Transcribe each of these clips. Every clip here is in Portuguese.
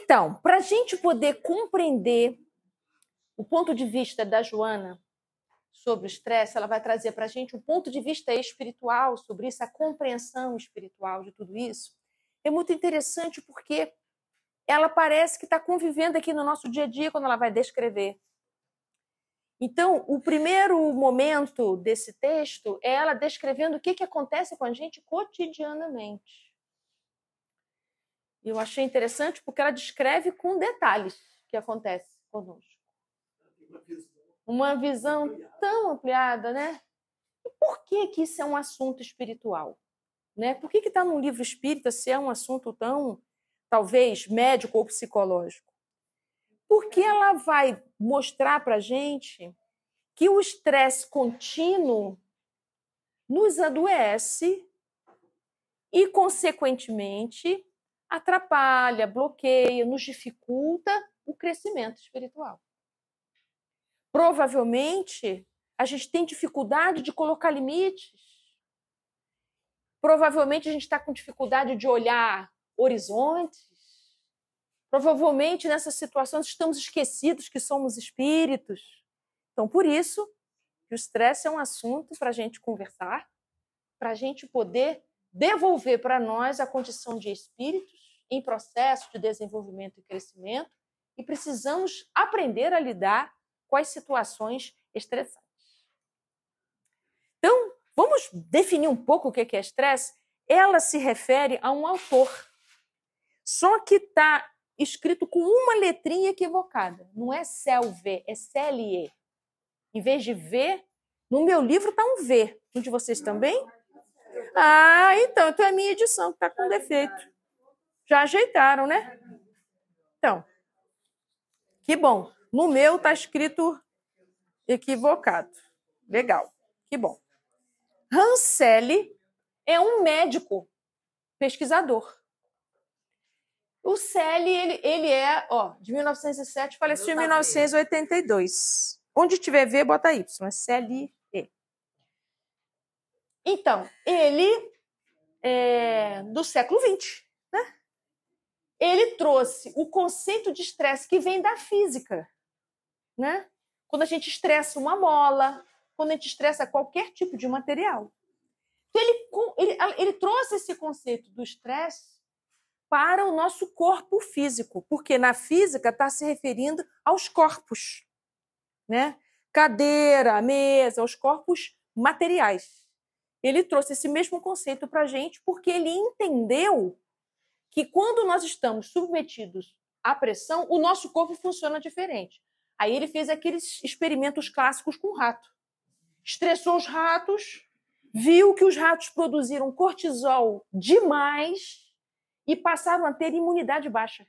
Então, para a gente poder compreender o ponto de vista da Joana sobre o estresse, ela vai trazer para a gente um ponto de vista espiritual sobre isso, a compreensão espiritual de tudo isso. É muito interessante porque ela parece que está convivendo aqui no nosso dia a dia quando ela vai descrever. Então, o primeiro momento desse texto é ela descrevendo o que acontece com a gente cotidianamente. Eu achei interessante porque ela descreve com detalhes o que acontece conosco. Uma visão tão ampliada, né? E por que isso é um assunto espiritual? Né? Por que está no livro espírita se é um assunto tão, talvez, médico ou psicológico? Porque ela vai mostrar para a gente que o estresse contínuo nos adoece e, consequentemente, atrapalha, bloqueia, nos dificulta o crescimento espiritual. Provavelmente, a gente tem dificuldade de colocar limites. Provavelmente, a gente está com dificuldade de olhar horizontes. Provavelmente, nessas situações, estamos esquecidos que somos espíritos. Então, por isso, o estresse é um assunto para a gente conversar, para a gente poder devolver para nós a condição de espíritos em processo de desenvolvimento e crescimento, e precisamos aprender a lidar com as situações estressantes. Então, vamos definir um pouco o que é estresse? Ela se refere a um autor, só que está escrito com uma letrinha equivocada. Não é CELV, é CLE. Em vez de V, no meu livro está um V. No de vocês também? Ah, então é a minha edição que está com defeito. Já ajeitaram, né? Então, que bom. No meu está escrito equivocado. Legal, que bom. Rancelli é um médico pesquisador. O Celli, ele é, de 1907, faleceu em 1982. Onde tiver V, bota Y, é CLE. Então, ele é do século XX, né? Ele trouxe o conceito de estresse que vem da física, né? Quando a gente estressa uma mola, quando a gente estressa qualquer tipo de material. Então, ele trouxe esse conceito do estresse para o nosso corpo físico, porque na física está se referindo aos corpos, né? Cadeira, mesa, aos corpos materiais. Ele trouxe esse mesmo conceito para a gente porque ele entendeu que quando nós estamos submetidos à pressão, o nosso corpo funciona diferente. Aí ele fez aqueles experimentos clássicos com rato. Estressou os ratos, viu que os ratos produziram cortisol demais e passaram a ter imunidade baixa.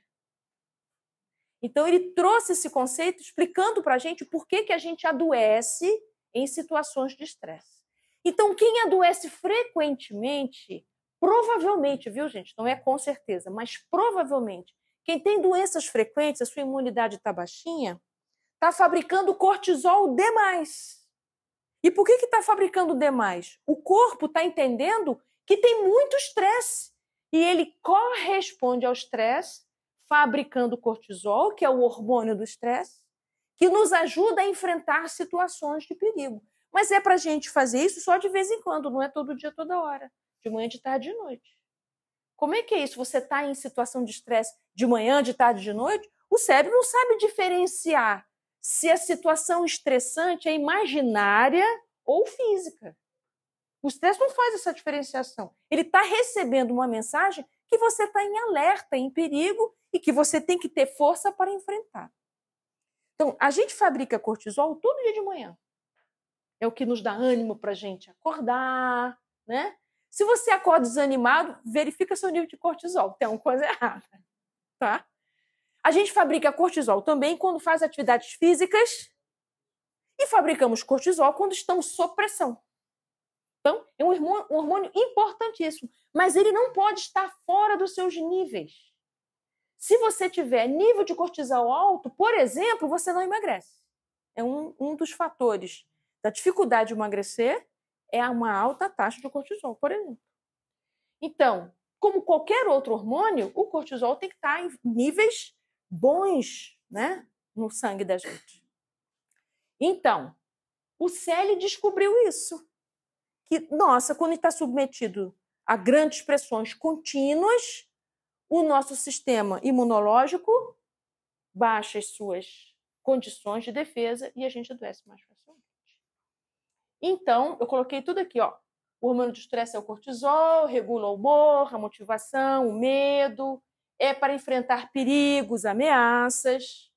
Então, ele trouxe esse conceito explicando para a gente por que a gente adoece em situações de estresse. Então, quem adoece frequentemente, provavelmente, viu, gente? Não é com certeza, mas provavelmente, quem tem doenças frequentes, a sua imunidade está baixinha, está fabricando cortisol demais. E por que está fabricando demais? O corpo está entendendo que tem muito estresse. E ele corresponde ao estresse, fabricando cortisol, que é o hormônio do estresse, que nos ajuda a enfrentar situações de perigo. Mas é para a gente fazer isso só de vez em quando, não é todo dia, toda hora. De manhã, de tarde, de noite. Como é que é isso? Você está em situação de estresse de manhã, de tarde, de noite? O cérebro não sabe diferenciar se a situação estressante é imaginária ou física. O estresse não faz essa diferenciação. Ele está recebendo uma mensagem que você está em alerta, em perigo, e que você tem que ter força para enfrentar. Então, a gente fabrica cortisol todo dia de manhã. É o que nos dá ânimo para a gente acordar, né? Se você acorda desanimado, verifica seu nível de cortisol. Tem uma coisa errada, tá? A gente fabrica cortisol também quando faz atividades físicas e fabricamos cortisol quando estamos sob pressão. Então, é um hormônio importantíssimo, mas ele não pode estar fora dos seus níveis. Se você tiver nível de cortisol alto, por exemplo, você não emagrece. É um dos fatores da dificuldade de emagrecer é uma alta taxa de cortisol, por exemplo. Então, como qualquer outro hormônio, o cortisol tem que estar em níveis bons, né, no sangue da gente. Então, o Selle descobriu isso. Que, nossa, quando está submetido a grandes pressões contínuas, o nosso sistema imunológico baixa as suas condições de defesa e a gente adoece mais facilmente. Então, eu coloquei tudo aqui, ó. O hormônio de estresse é o cortisol, regula o humor, a motivação, o medo, é para enfrentar perigos, ameaças,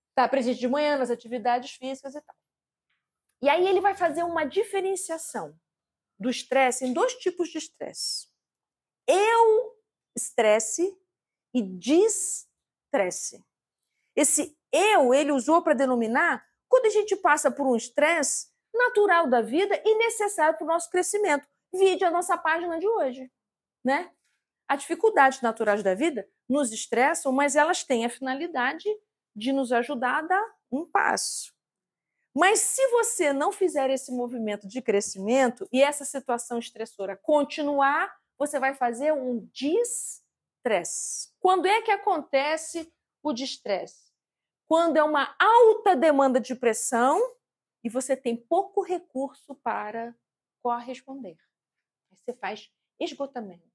está presente de manhã nas atividades físicas e tal. E aí ele vai fazer uma diferenciação do estresse em 2 tipos de estresse. Estresse e distresse. Esse ele usou para denominar quando a gente passa por um estresse natural da vida e necessário para o nosso crescimento. Vide a nossa página de hoje, né? As dificuldades naturais da vida nos estressam, mas elas têm a finalidade de nos ajudar a dar um passo. Mas se você não fizer esse movimento de crescimento e essa situação estressora continuar, você vai fazer um distresse. Quando é que acontece o distresse? Quando é uma alta demanda de pressão e você tem pouco recurso para corresponder. Você faz esgotamento.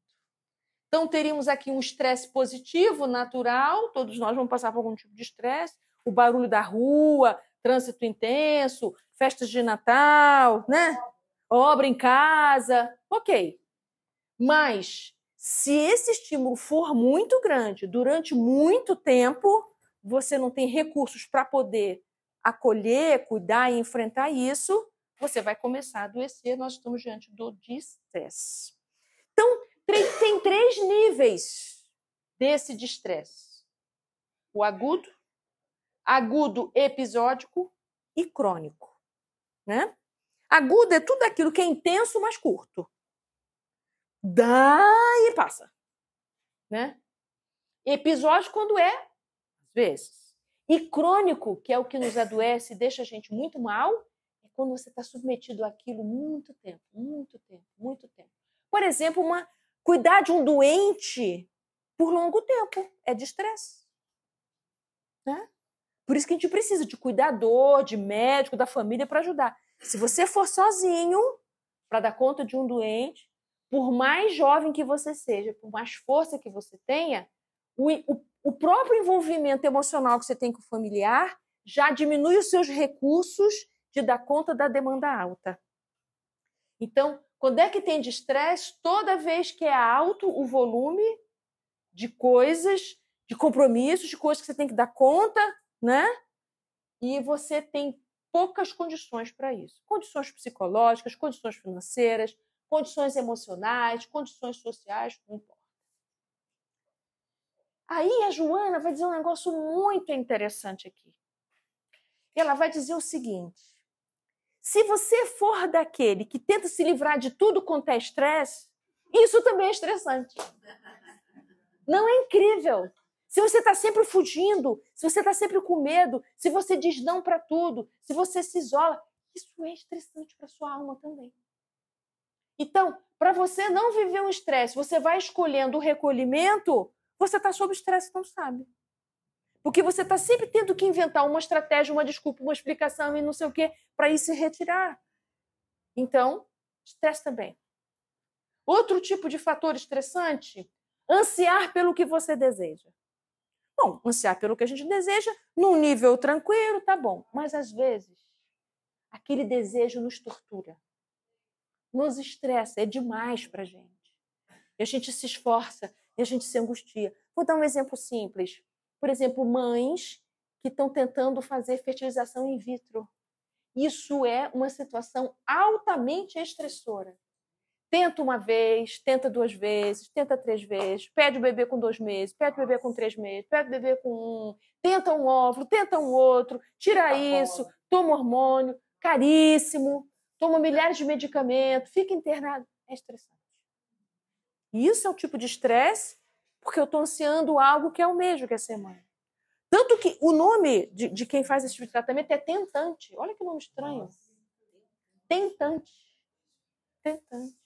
Então, teríamos aqui um estresse positivo, natural, todos nós vamos passar por algum tipo de estresse, o barulho da rua, trânsito intenso, festas de Natal, né? Obra em casa, ok. Mas, se esse estímulo for muito grande, durante muito tempo, você não tem recursos para poder acolher, cuidar e enfrentar isso, você vai começar a adoecer. Nós estamos diante do distresse. Então, tem 3 níveis desse distresse. O agudo episódico e crônico. Né? Agudo é tudo aquilo que é intenso, mas curto. Dá e passa. Né? Episódico quando é, às vezes. E crônico, que é o que nos adoece e deixa a gente muito mal, é quando você está submetido àquilo muito tempo, muito tempo, muito tempo. Por exemplo, cuidar de um doente por longo tempo é de estresse. Né? Por isso que a gente precisa de cuidador, de médico, da família para ajudar. Se você for sozinho para dar conta de um doente, por mais jovem que você seja, por mais força que você tenha, o próprio envolvimento emocional que você tem com o familiar já diminui os seus recursos de dar conta da demanda alta. Então, quando é que tem de estresse? Toda vez que é alto o volume de coisas, de compromissos, de coisas que você tem que dar conta, né? E você tem poucas condições para isso. Condições psicológicas, condições financeiras, condições emocionais, condições sociais, não importa. Aí a Joana vai dizer um negócio muito interessante aqui. Ela vai dizer o seguinte: se você for daquele que tenta se livrar de tudo quanto é estresse, isso também é estressante. Não é incrível? Se você está sempre fugindo, se você está sempre com medo, se você diz não para tudo, se você se isola, isso é estressante para a sua alma também. Então, para você não viver um estresse, você vai escolhendo o recolhimento, você está sob estresse e não sabe. Porque você está sempre tendo que inventar uma estratégia, uma desculpa, uma explicação e não sei o quê para ir se retirar. Então, estresse também. Outro tipo de fator estressante, ansiar pelo que você deseja. Bom, ansiar pelo que a gente deseja, num nível tranquilo, tá bom. Mas, às vezes, aquele desejo nos tortura. Nos estressa, é demais para a gente. E a gente se esforça e a gente se angustia. Vou dar um exemplo simples. Por exemplo, mães que estão tentando fazer fertilização in vitro. Isso é uma situação altamente estressora. Tenta uma vez, tenta 2 vezes, tenta 3 vezes, pede o bebê com 2 meses, pede o bebê com 3 meses, pede o bebê com 1, tenta um óvulo, tenta um outro, tira isso, toma hormônio, caríssimo, toma milhares de medicamentos, fica internado. É estressante. Isso é o tipo de estresse porque eu estou ansiando algo que é o mesmo que é ser mãe. Tanto que o nome de quem faz esse tipo de tratamento é tentante. Olha que nome estranho. Tentante. Tentante.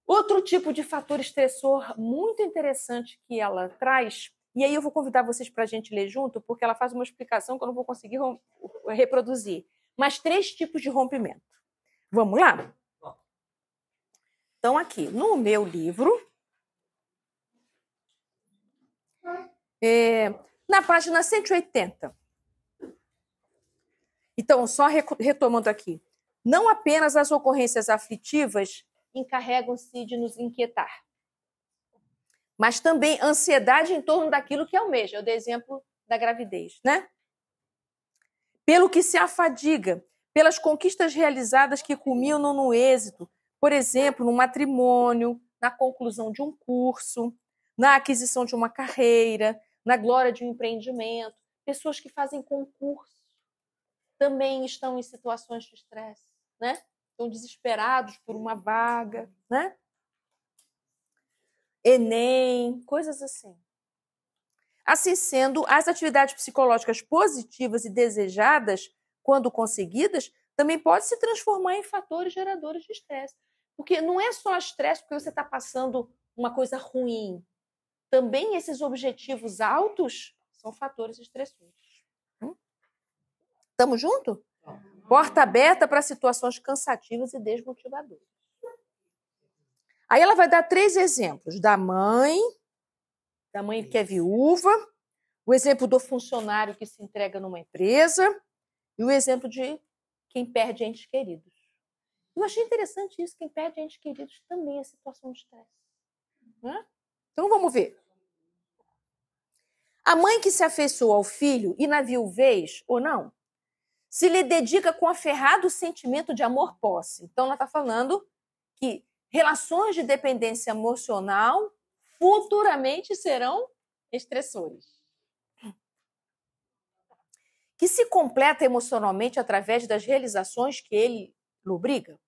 Outro tipo de fator estressor muito interessante que ela traz, E aí eu vou convidar vocês para a gente ler junto, porque ela faz uma explicação que eu não vou conseguir reproduzir. Mas 3 tipos de rompimento. Vamos lá? Então, aqui, no meu livro, na página 180. Então, só retomando aqui. Não apenas as ocorrências aflitivas encarregam-se de nos inquietar, mas também ansiedade em torno daquilo que almeja. Eu dei exemplo da gravidez, né? Pelo que se afadiga, pelas conquistas realizadas que culminam no êxito, por exemplo, no matrimônio, na conclusão de um curso, na aquisição de uma carreira, na glória de um empreendimento. Pessoas que fazem concurso também estão em situações de estresse, né? Estão desesperados por uma vaga, né? Enem, coisas assim. Assim sendo, as atividades psicológicas positivas e desejadas, quando conseguidas, também podem se transformar em fatores geradores de estresse. Porque não é só estresse porque você está passando uma coisa ruim. Também esses objetivos altos são fatores estressores. Estamos juntos? Porta aberta para situações cansativas e desmotivadoras. Aí ela vai dar 3 exemplos. Da mãe que é viúva, o exemplo do funcionário que se entrega numa empresa e o exemplo de quem perde entes queridos. Eu achei interessante isso, quem perde entes queridos também é situação de estresse. Né? Então vamos ver. A mãe que se afeiçoa ao filho e na viuvez, ou não, se lhe dedica com aferrado sentimento de amor-posse. Então ela está falando que relações de dependência emocional futuramente serão estressores. Que se completa emocionalmente através das realizações que ele lubriga.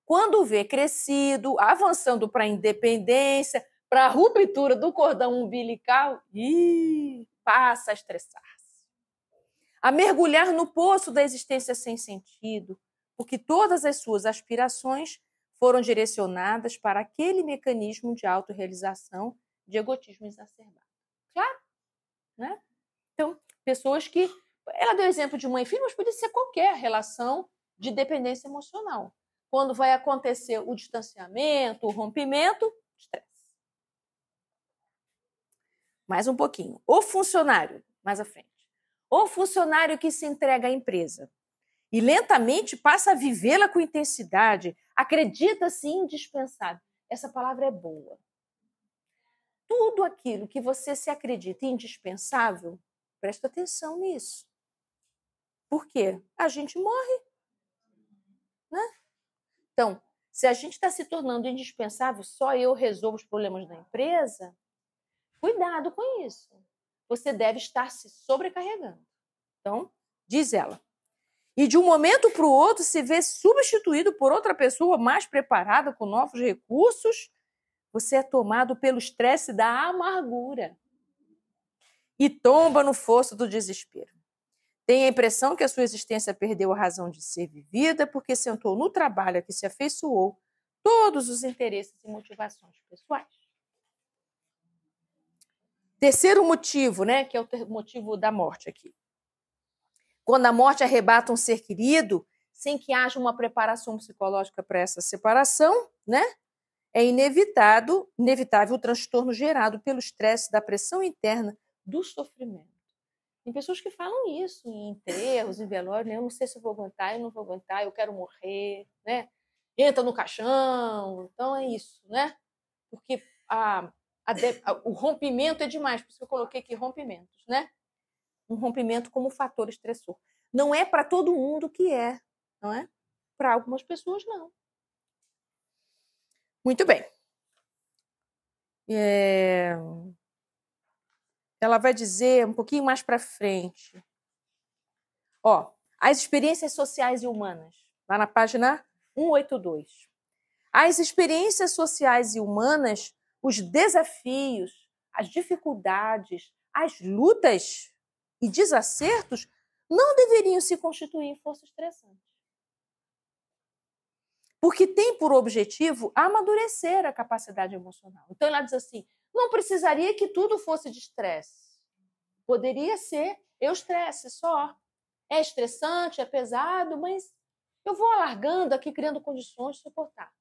Quando vê crescido, avançando para a independência, para a ruptura do cordão umbilical, passa a estressar-se. A mergulhar no poço da existência sem sentido, porque todas as suas aspirações foram direcionadas para aquele mecanismo de autorrealização de egotismo exacerbado. Claro? Né? Então, pessoas que... Ela deu exemplo de mãe e filho, mas podia ser qualquer relação de dependência emocional. Quando vai acontecer o distanciamento, o rompimento, estresse. Mais um pouquinho. O funcionário, mais à frente. O funcionário que se entrega à empresa e lentamente passa a vivê-la com intensidade, acredita-se indispensável. Essa palavra é boa. Tudo aquilo que você se acredita indispensável, presta atenção nisso. Por quê? A gente morre. Né? Então, se a gente está se tornando indispensável, só eu resolvo os problemas da empresa, cuidado com isso. Você deve estar se sobrecarregando. Então, diz ela. E de um momento para o outro se vê substituído por outra pessoa mais preparada, com novos recursos, você é tomado pelo estresse da amargura e tomba no fosso do desespero. Tem a impressão que a sua existência perdeu a razão de ser vivida porque sentou no trabalho a que se afeiçoou todos os interesses e motivações pessoais. Terceiro motivo, né, que é o motivo da morte aqui. Quando a morte arrebata um ser querido, sem que haja uma preparação psicológica para essa separação, né, é inevitável o transtorno gerado pelo estresse, da pressão interna, do sofrimento. Tem pessoas que falam isso em enterros, em velório, né? Eu não sei se eu vou aguentar, eu não vou aguentar, eu quero morrer, né? Entra no caixão. Então é isso, né? Porque o rompimento é demais, por isso que eu coloquei aqui rompimentos, né? Um rompimento como fator estressor. Não é para todo mundo que é, não é? Para algumas pessoas, não. Muito bem. Ela vai dizer um pouquinho mais para frente. Ó, as experiências sociais e humanas, lá na página 182. As experiências sociais e humanas, os desafios, as dificuldades, as lutas e desacertos não deveriam se constituir em força estressante. Porque tem por objetivo amadurecer a capacidade emocional. Então, ela diz assim, não precisaria que tudo fosse de estresse. Poderia ser estresse só. É estressante, é pesado, mas eu vou alargando aqui, criando condições de suportar.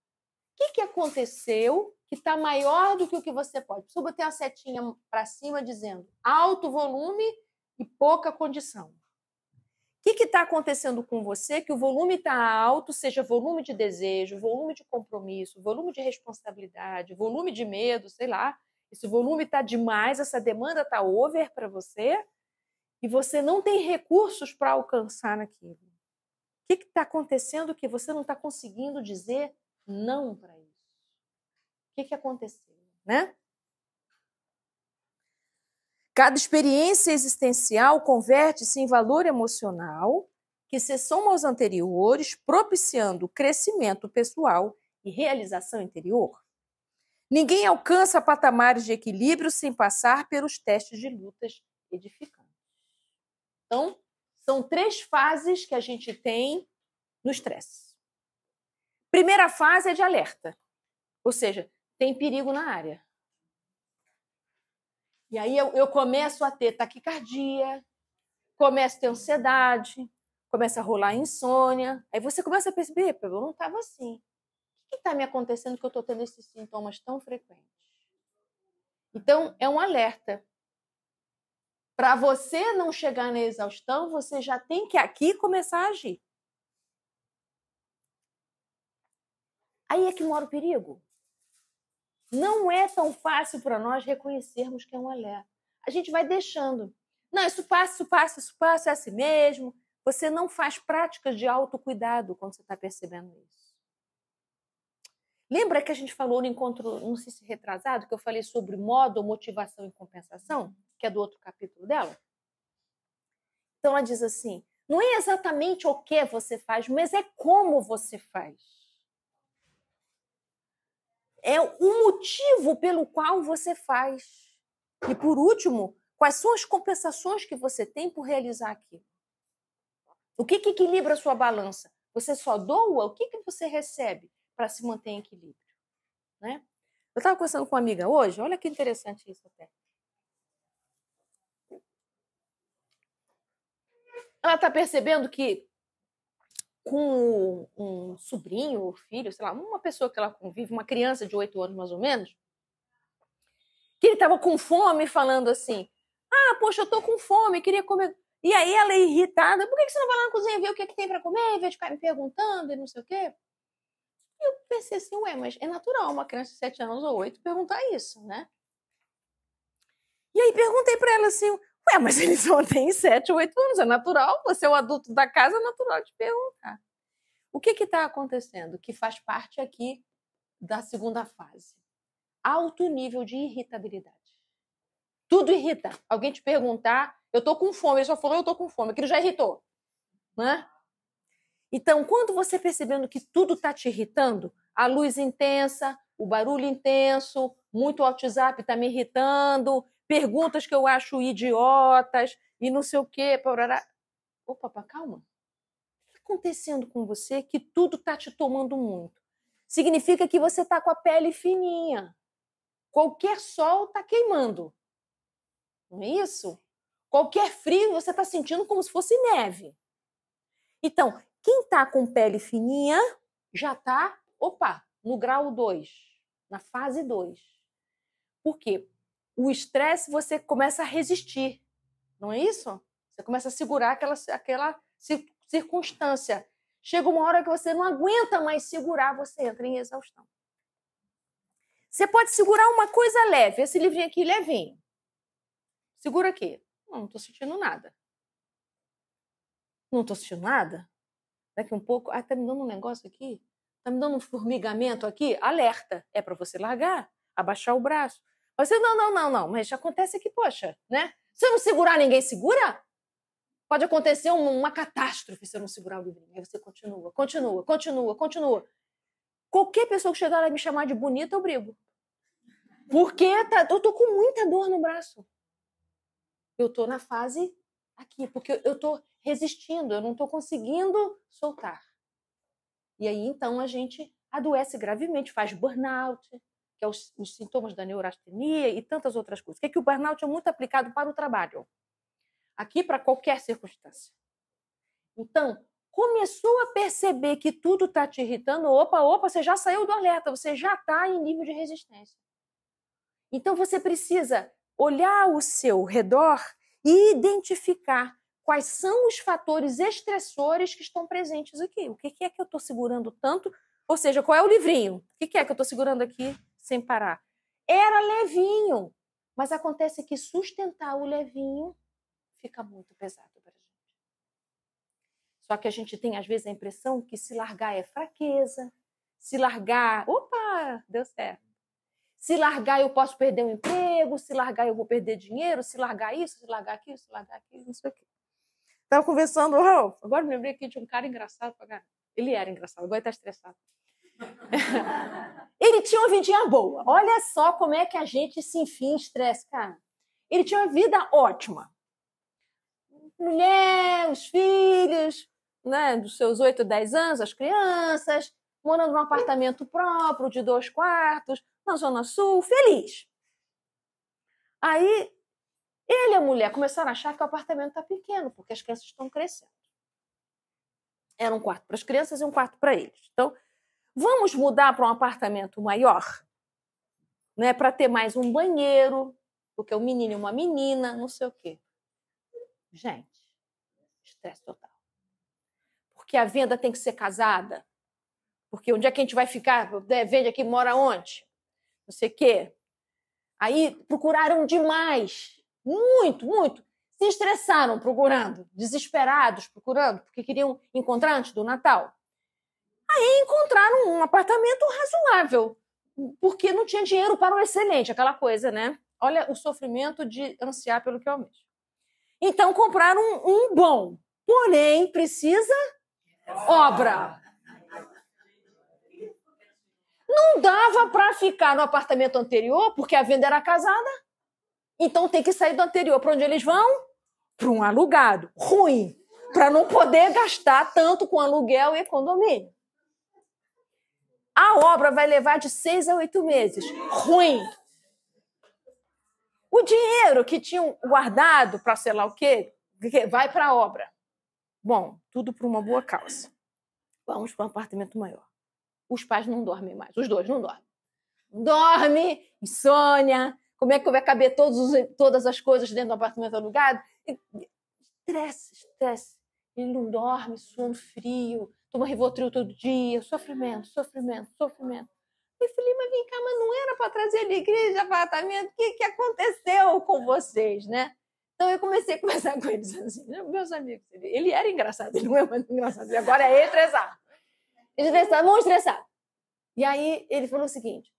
O que aconteceu que está maior do que o que você pode? Preciso botar a setinha para cima dizendo alto volume e pouca condição. O que está acontecendo com você que o volume está alto, seja volume de desejo, volume de compromisso, volume de responsabilidade, volume de medo, sei lá. Esse volume está demais, essa demanda está over para você e você não tem recursos para alcançar naquilo. O que está acontecendo que você não está conseguindo dizer não para isso? O que aconteceu, né? Cada experiência existencial converte-se em valor emocional que se soma aos anteriores, propiciando crescimento pessoal e realização interior. Ninguém alcança patamares de equilíbrio sem passar pelos testes de lutas edificantes. Então, são 3 fases que a gente tem no estresse. Primeira fase é de alerta, ou seja, tem perigo na área. E aí eu começo a ter taquicardia, começo a ter ansiedade, começa a rolar insônia. Aí você começa a perceber, eu não estava assim. O que está me acontecendo que eu estou tendo esses sintomas tão frequentes? Então, é um alerta. Para você não chegar na exaustão, você já tem que aqui começar a agir. Aí é que mora o perigo. Não é tão fácil para nós reconhecermos que é um alerta. A gente vai deixando. Não, isso passa, é assim mesmo. Você não faz práticas de autocuidado quando você está percebendo isso. Lembra que a gente falou no encontro, não sei se retrasado, que eu falei sobre modo, motivação e compensação, que é do outro capítulo dela? Então ela diz assim, não é exatamente o que você faz, mas é como você faz. É o motivo pelo qual você faz. E, por último, quais são as compensações que você tem por realizar aquilo? O que equilibra a sua balança? Você só doa? O que você recebe para se manter em equilíbrio? Né? Eu estava conversando com uma amiga hoje, olha que interessante isso até. Ela está percebendo que com um sobrinho ou filho, sei lá, uma pessoa que ela convive, uma criança de 8 anos mais ou menos, que ele estava com fome falando assim, poxa, eu estou com fome, queria comer. E aí ela é irritada, por que você não vai lá na cozinha ver o que tem para comer, em vez de ficar me perguntando e não sei o quê? E eu pensei assim, mas é natural uma criança de 7 anos ou 8 perguntar isso, né? E aí perguntei para ela assim, mas ele só tem 7 ou 8 anos, é natural, você é o adulto da casa, é natural te perguntar. O que está acontecendo? Que faz parte aqui da segunda fase. Alto nível de irritabilidade. Tudo irrita. Alguém te perguntar, eu estou com fome, ele só falou, eu estou com fome, aquilo já irritou. Né? Então, quando você percebendo que tudo está te irritando, a luz intensa, o barulho intenso, muito WhatsApp está me irritando, perguntas que eu acho idiotas e não sei o quê. Parará. Opa, calma. O que está acontecendo com você que tudo está te tomando muito? Significa que você está com a pele fininha. Qualquer sol está queimando. Não é isso? Qualquer frio você está sentindo como se fosse neve. Então, quem está com pele fininha já está, no grau 2, na fase 2. Por quê? O estresse você começa a resistir, não é isso? Você começa a segurar aquela circunstância. Chega uma hora que você não aguenta mais segurar, você entra em exaustão. Você pode segurar uma coisa leve, esse livrinho aqui levinho. Segura aqui. Não estou sentindo nada. Não estou sentindo nada? Daqui um pouco, está me dando um negócio aqui? Está me dando um formigamento aqui? Alerta. É para você largar, abaixar o braço. Você, não. Mas acontece aqui, poxa, né? Se eu não segurar, ninguém segura? Pode acontecer uma catástrofe se eu não segurar o livrinho. Aí você continua. Qualquer pessoa que chegar lá e me chamar de bonita, eu brigo. Porque eu estou com muita dor no braço. Eu estou na fase aqui, porque eu estou resistindo, eu não estou conseguindo soltar. E aí, então, a gente adoece gravemente, faz burnout, que é os sintomas da neurastenia e tantas outras coisas. Que o burnout é muito aplicado para o trabalho. aqui para qualquer circunstância. Então, começou a perceber que tudo está te irritando, opa, você já saiu do alerta, você já está em nível de resistência. Então, você precisa olhar o seu redor e identificar quais são os fatores estressores que estão presentes aqui. O que é que eu estou segurando tanto? Ou seja, qual é o livrinho? O que é que eu estou segurando aqui sem parar? Era levinho, mas acontece que sustentar o levinho fica muito pesado para a gente. Só que a gente tem, às vezes, a impressão que se largar é fraqueza, se largar... Opa, deu certo. Se largar eu posso perder o emprego, se largar eu vou perder dinheiro, se largar isso, se largar aquilo, se largar aquilo, não sei o quê. Estava conversando, agora me lembrei aqui de um cara engraçado pra caramba. Ele era engraçado, agora está estressado. Ele tinha uma vidinha boa. Olha só como é que a gente se enfia em estresse, cara. Ele tinha uma vida ótima. Mulher, os filhos, né, dos seus 8, 10 anos, as crianças, morando num apartamento próprio, de 2 quartos, na Zona Sul, feliz. Aí, ele e a mulher começaram a achar que o apartamento está pequeno, porque as crianças estão crescendo. Era um quarto para as crianças e um quarto para eles. Então, vamos mudar para um apartamento maior, né, para ter mais um banheiro, porque um menino e uma menina, não sei o quê. Gente, estresse total. Porque a venda tem que ser casada. Porque onde é que a gente vai ficar? Vende aqui, mora onde? Não sei o quê. Aí procuraram demais. Muito, muito. Se estressaram procurando, desesperados procurando, porque queriam encontrar antes do Natal. Aí encontraram um apartamento razoável, porque não tinha dinheiro para o excelente, aquela coisa, né? Olha o sofrimento de ansiar pelo que é o mesmo. Então compraram um bom, porém precisa obra. Não dava para ficar no apartamento anterior, porque a venda era casada. Então tem que sair do anterior. Para onde eles vão? Para um alugado. Ruim. Para não poder gastar tanto com aluguel e condomínio. A obra vai levar de 6 a 8 meses. Ruim. O dinheiro que tinham guardado para sei lá o quê, vai para a obra. Bom, tudo por uma boa causa. Vamos para um apartamento maior. Os pais não dormem mais. Os dois não dormem. Dorme, insônia. Como é que vai caber todas as coisas dentro do apartamento alugado? Estresse. Ele não dorme, sono frio, toma Rivotril todo dia, sofrimento. Eu falei, mas vem cá, mas não era para trazer alegria de apartamento? O que aconteceu com vocês, né? Então eu comecei a conversar com eles assim, meus amigos. Ele era engraçado, ele não é mais engraçado, ele agora é estressado. Vamos estressar. E aí ele falou o seguinte,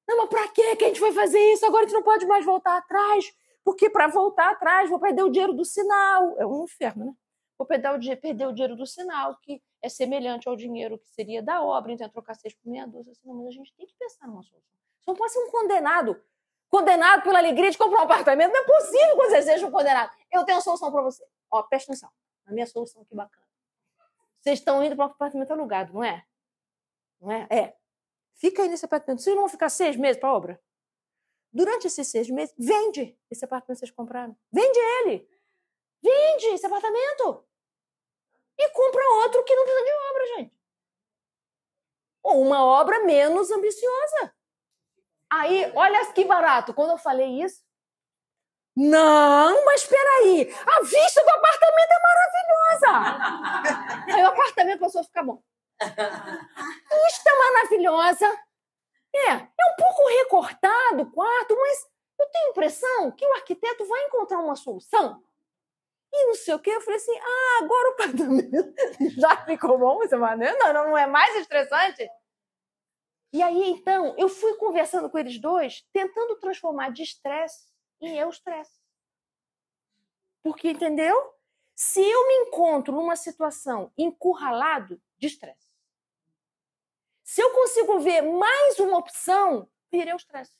não, mas pra que a gente vai fazer isso? Agora a gente não pode mais voltar atrás, porque para voltar atrás vou perder o dinheiro do sinal. É um inferno, né? Vou perder o dinheiro do sinal, que é semelhante ao dinheiro que seria da obra, então trocar 6 por meia dúzia. Assim, mas a gente tem que pensar numa solução. Você não pode ser um condenado pela alegria de comprar um apartamento. Não é possível que você seja um condenado. Eu tenho uma solução para você. Ó, presta atenção. A minha solução, que bacana. Vocês estão indo para um apartamento alugado, não é? Não é? É. Fica aí nesse apartamento. Vocês não vão ficar 6 meses para a obra? Durante esses 6 meses, vende esse apartamento que vocês compraram. Vende ele. Vende esse apartamento. E compra outro que não precisa de obra, gente. Ou uma obra menos ambiciosa. Aí, olha que barato. Quando eu falei isso, não, mas espera aí. A vista do apartamento é maravilhosa. Aí o apartamento passou a ficar bom. Vista maravilhosa. É um pouco recortado o quarto, mas eu tenho a impressão que o arquiteto vai encontrar uma solução. E não sei o quê. Eu falei assim, agora o apartamento já ficou bom, você não é mais estressante? E aí, então, eu fui conversando com eles dois, tentando transformar de estresse em eustresse. Porque, entendeu? Se eu me encontro numa situação encurralado, de estresse. Se eu consigo ver mais uma opção, virei eustresse.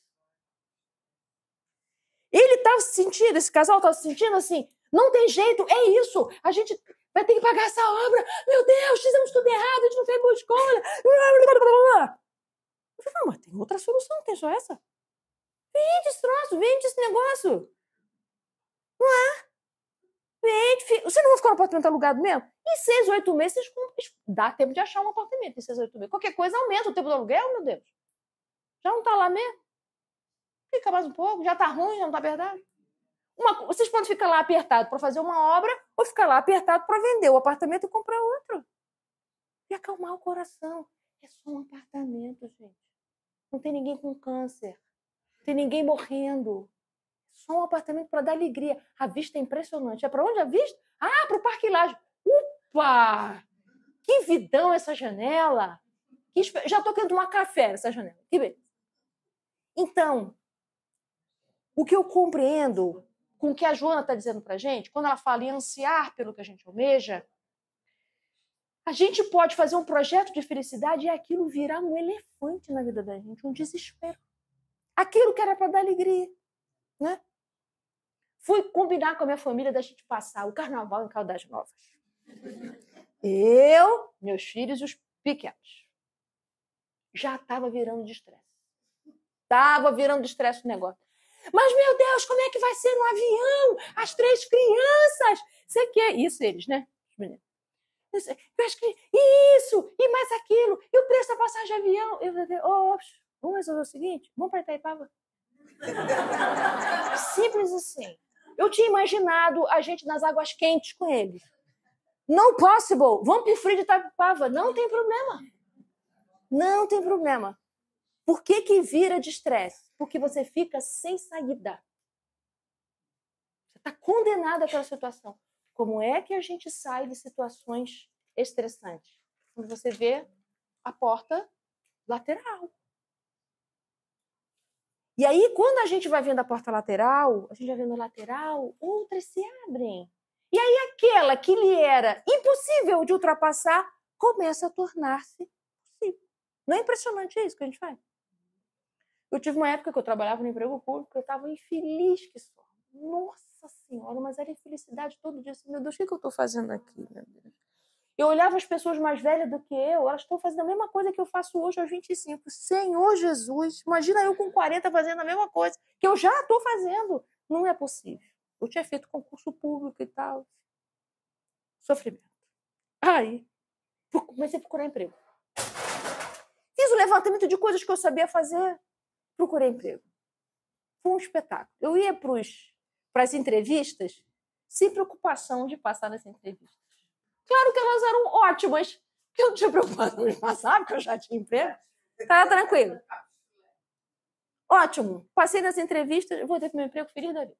Ele estava se sentindo, esse casal estava se sentindo assim, não tem jeito, é isso, a gente vai ter que pagar essa obra, meu Deus, fizemos tudo errado, a gente não fez boa escola. Eu falei, mas tem outra solução, não tem só essa? Vende esse troço, vende esse negócio. Não é? Você não vai ficar no apartamento alugado mesmo? Em 6, 8 meses, dá tempo de achar um apartamento em 6, 8 meses. Qualquer coisa aumenta o tempo do aluguel, meu Deus. Já não está lá mesmo? Fica mais um pouco, já está ruim, já não está apertado. Vocês podem ficar lá apertado para fazer uma obra ou ficar lá apertado para vender o apartamento e comprar outro. E acalmar o coração. É só um apartamento, gente. Não tem ninguém com câncer. Não tem ninguém morrendo. Só um apartamento para dar alegria. A vista é impressionante. É para onde a vista? Ah, para o Parque Lage. Upa! Que vidão essa janela. Já estou querendo tomar café nessa janela. Que beleza. Então, o que eu compreendo com o que a Joana está dizendo para a gente, quando ela fala em ansiar pelo que a gente almeja, a gente pode fazer um projeto de felicidade e aquilo virar um elefante na vida da gente, um desespero. Aquilo que era para dar alegria, né? Fui combinar com a minha família da gente passar o carnaval em Caldas Novas. Eu, meus filhos e os pequenos. Já estava virando de estresse. Estava virando de estresse o negócio. Mas, meu Deus, como é que vai ser no avião? As 3 crianças! Você quer isso, eles, né? Os meninos. Isso! E mais aquilo! E o preço da passagem de avião? Eu falei, vamos resolver o seguinte? Vamos para Itaipava? Simples assim. Eu tinha imaginado a gente nas águas quentes com eles. No possible! Vamos para o frio de Itaipava. Não tem problema. Não tem problema. Por que vira de estresse? Porque você fica sem saída. Você está condenado àquela situação. Como é que a gente sai de situações estressantes? Quando você vê a porta lateral. E aí, quando a gente vai vendo a porta lateral, a gente vai vendo a lateral, outras se abrem. E aí, aquela que lhe era impossível de ultrapassar, começa a tornar-se possível. Não é impressionante isso que a gente faz? Eu tive uma época que eu trabalhava no emprego público, eu estava infeliz que só. Nossa Senhora, mas era infelicidade todo dia. Assim, meu Deus, o que eu estou fazendo aqui, meu Deus? Eu olhava as pessoas mais velhas do que eu, elas estão fazendo a mesma coisa que eu faço hoje aos 25. Senhor Jesus, imagina eu com 40 fazendo a mesma coisa que eu já estou fazendo. Não é possível. Eu tinha feito concurso público e tal. Sofrimento. Aí, comecei a procurar emprego. Fiz o levantamento de coisas que eu sabia fazer. Procurei emprego. Foi um espetáculo. Eu ia para as entrevistas sem preocupação de passar nas entrevistas. Claro que elas eram ótimas, porque eu não tinha preocupação de passar, porque eu já tinha emprego. Estava tranquilo. Ótimo. Passei nas entrevistas, voltei para o meu emprego feliz da vida.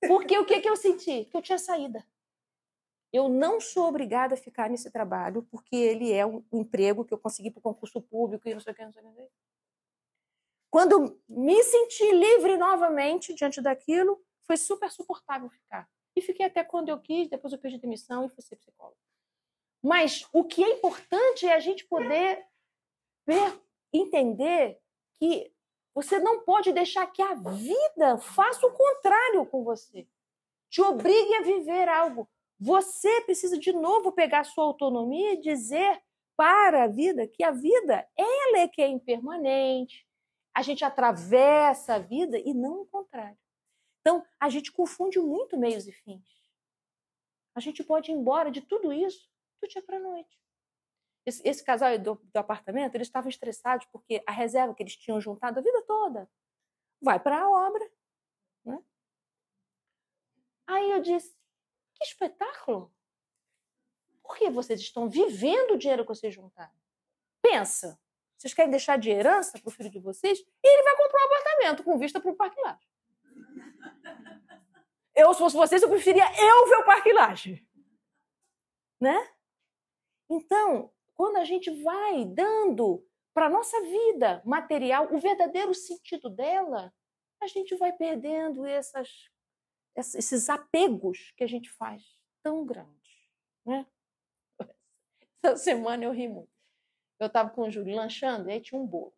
Porque o que eu senti? Que eu tinha saída. Eu não sou obrigada a ficar nesse trabalho, porque ele é um emprego que eu consegui para o concurso público e não sei o que, não sei o que. Quando me senti livre novamente diante daquilo, foi super suportável ficar. E fiquei até quando eu quis, depois eu pedi demissão e fui ser psicóloga. Mas o que é importante é a gente poder entender que você não pode deixar que a vida faça o contrário com você. Te obrigue a viver algo. Você precisa de novo pegar a sua autonomia e dizer para a vida que a vida, ela é que é impermanente. A gente atravessa a vida e não o contrário. Então, a gente confunde muito meios e fins. A gente pode ir embora de tudo isso do dia para a noite. Esse casal do apartamento, eles estavam estressados porque a reserva que eles tinham juntado a vida toda vai para a obra. Né? Aí eu disse, que espetáculo! Por que vocês estão vivendo o dinheiro que vocês juntaram? Pensa. Vocês querem deixar de herança para o filho de vocês? E ele vai comprar um apartamento com vista para o Parque Lage. Se fosse vocês, eu preferia eu ver o Parque Lage. Né? Então, quando a gente vai dando para a nossa vida material o verdadeiro sentido dela, a gente vai perdendo esses apegos que a gente faz tão grandes. Né? Essa semana eu ri muito. Eu estava com o Júlio lanchando e aí tinha um bolo.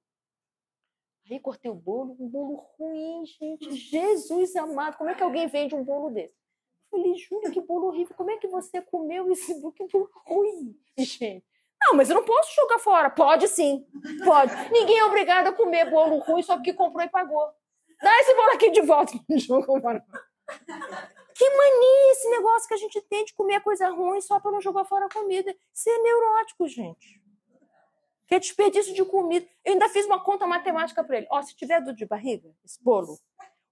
Aí cortei o bolo, um bolo ruim, gente. Jesus amado, como é que alguém vende um bolo desse? Eu falei, Júlio, que bolo horrível. Como é que você comeu esse bolo? Que bolo ruim, gente. Não, mas eu não posso jogar fora. Pode sim, pode. Ninguém é obrigado a comer bolo ruim só porque comprou e pagou. Dá esse bolo aqui de volta. Não joga fora. Que mania esse negócio que a gente tem de comer coisa ruim só para não jogar fora a comida. Isso é neurótico, gente. Que é desperdício de comida. Eu ainda fiz uma conta matemática para ele. Ó, se tiver dor de barriga, esse bolo,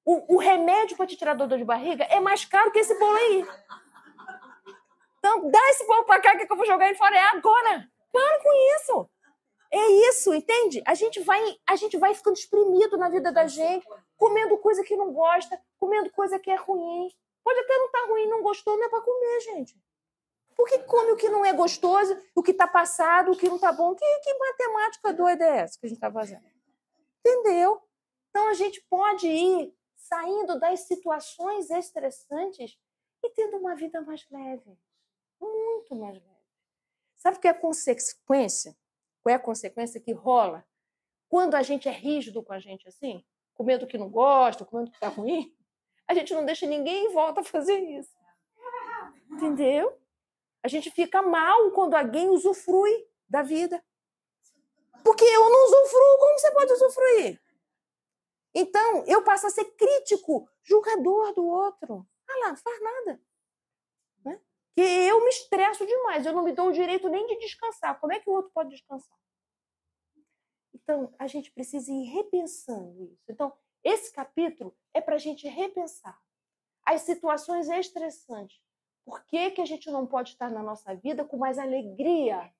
o remédio para te tirar dor de barriga é mais caro que esse bolo aí. Então, dá esse bolo para cá que eu vou jogar ele fora. É agora. Para com isso. É isso, entende? A gente vai ficando exprimido na vida da gente, comendo coisa que não gosta, comendo coisa que é ruim. Pode até não estar ruim, não gostou, não é para comer, gente. Por que come o que não é gostoso, o que está passado, o que não está bom? Que matemática doida é essa que a gente está fazendo? Entendeu? Então, a gente pode ir saindo das situações estressantes e tendo uma vida mais leve. Muito mais leve. Sabe o que é a consequência? Qual é a consequência que rola quando a gente é rígido com a gente assim? Comendo o que não gosta, comendo o que está ruim? A gente não deixa ninguém em volta a fazer isso. Entendeu? A gente fica mal quando alguém usufrui da vida. Porque eu não usufruo, como você pode usufruir? Então, eu passo a ser crítico, julgador do outro. Ah lá, não faz nada. Né? Que eu me estresso demais, eu não me dou o direito nem de descansar. Como é que o outro pode descansar? Então, a gente precisa ir repensando isso. Então, esse capítulo é para a gente repensar as situações estressantes. Por que a gente não pode estar na nossa vida com mais alegria,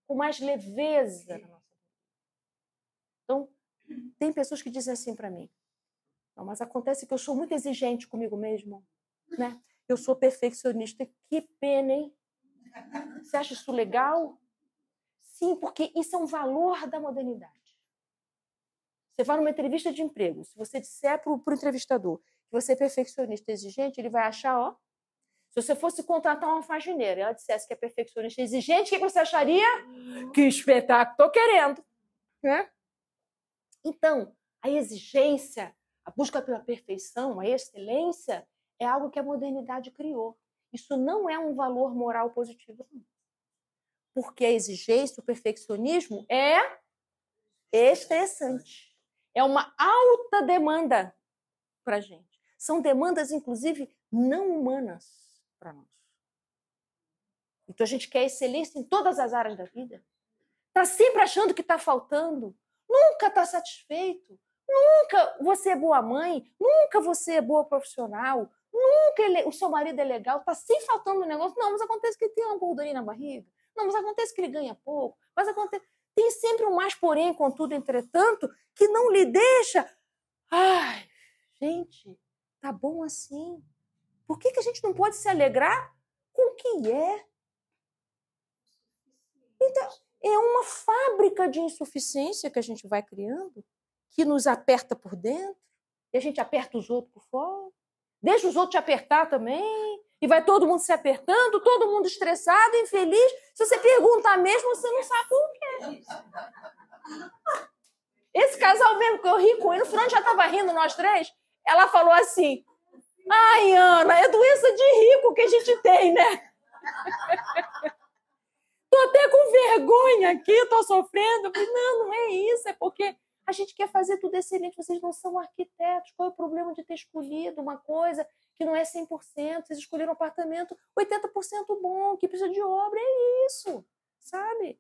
com mais leveza na nossa vida? Então, tem pessoas que dizem assim para mim, não, mas acontece que eu sou muito exigente comigo mesmo, né? Eu sou perfeccionista. Que pena, hein? Você acha isso legal? Sim, porque isso é um valor da modernidade. Você vai numa entrevista de emprego, se você disser para o entrevistador que você é perfeccionista exigente, ele vai achar, ó, se você fosse contratar uma faxineira e ela dissesse que é perfeccionista exigente, o que você acharia? Que espetáculo, estou querendo. Né? Então, a exigência, a busca pela perfeição, a excelência, é algo que a modernidade criou. Isso não é um valor moral positivo. Porque a exigência, o perfeccionismo é estressante. É uma alta demanda para a gente. São demandas, inclusive, não humanas para nós. Então, a gente quer excelência em todas as áreas da vida. Está sempre achando que está faltando. Nunca está satisfeito. Nunca você é boa mãe. Nunca você é boa profissional. Nunca o seu marido é legal. Está sempre faltando um negócio. Não, mas acontece que ele tem uma gordurinha na barriga. Não, mas acontece que ele ganha pouco. Mas acontece... Tem sempre um mais porém, contudo, entretanto, que não lhe deixa... Ai, gente, tá bom assim. Por que a gente não pode se alegrar com o que é? Então, é uma fábrica de insuficiência que a gente vai criando, que nos aperta por dentro, e a gente aperta os outros por fora, deixa os outros te apertar também, e vai todo mundo se apertando, todo mundo estressado, infeliz. Se você perguntar mesmo, você não sabe por quê. Esse casal mesmo que eu ri com ele, no final já estava rindo nós três, ela falou assim, ai, Ana, é doença de rico que a gente tem, né? Tô até com vergonha aqui, tô sofrendo. Não é isso, é porque a gente quer fazer tudo excelente. Vocês não são arquitetos. Qual é o problema de ter escolhido uma coisa que não é 100%? Vocês escolheram um apartamento 80% bom, que precisa de obra. É isso, sabe?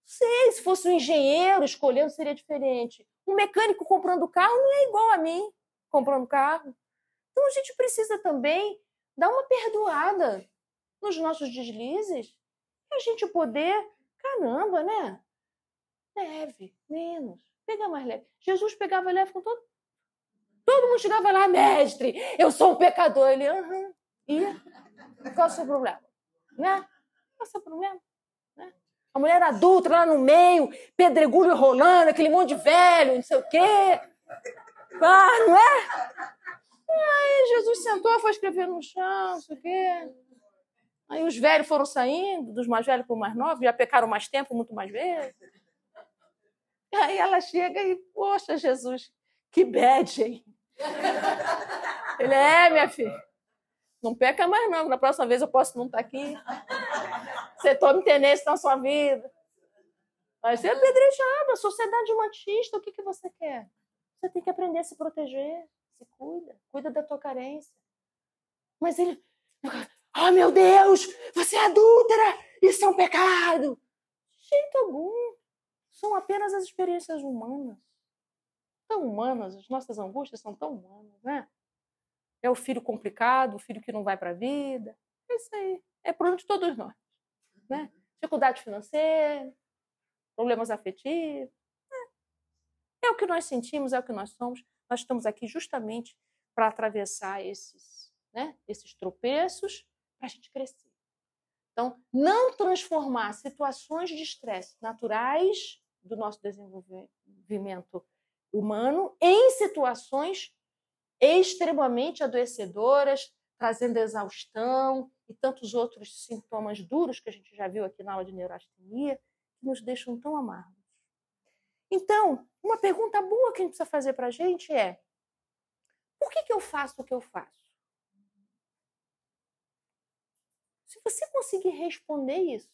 Sei, se fosse um engenheiro escolhendo, seria diferente. Um mecânico comprando carro não é igual a mim comprando carro. Então, a gente precisa também dar uma perdoada nos nossos deslizes e a gente poder, caramba, né? Leve, menos, pegar mais leve. Jesus pegava leve com todo mundo chegava lá, mestre, eu sou um pecador. Ele, e qual é o seu problema? Né? Qual é o seu problema? Né? A mulher adulta lá no meio, pedregulho rolando, aquele monte de velho, não sei o quê. Ah, não é? Aí Jesus sentou, foi escrever no chão, não sei o quê. Aí os velhos foram saindo, dos mais velhos para os mais novos, já pecaram mais tempo, muito mais vezes. E aí ela chega e, poxa, Jesus, que bad, hein? Ele, minha filha, não peca mais não, na próxima vez eu posso não estar aqui. Você toma tenência na sua vida. Vai ser apedrejada, sociedade machista, o que você quer? Você tem que aprender a se proteger, se cuida da tua carência. Mas ele... Oh, meu Deus! Você é adúltera! Isso é um pecado! De jeito algum. São apenas as experiências humanas. Tão humanas, as nossas angústias são tão humanas, né? É o filho complicado, o filho que não vai para a vida. É isso aí. É problema de todos nós. Né? Dificuldade financeira, problemas afetivos. É o que nós sentimos, é o que nós somos. Nós estamos aqui justamente para atravessar esses tropeços para a gente crescer. Então, não transformar situações de estresse naturais do nosso desenvolvimento humano em situações extremamente adoecedoras, trazendo exaustão e tantos outros sintomas duros que a gente já viu aqui na aula de neurastenia, que nos deixam tão amargos. Então, uma pergunta boa que a gente precisa fazer para a gente é: por que eu faço o que eu faço? Se você conseguir responder isso,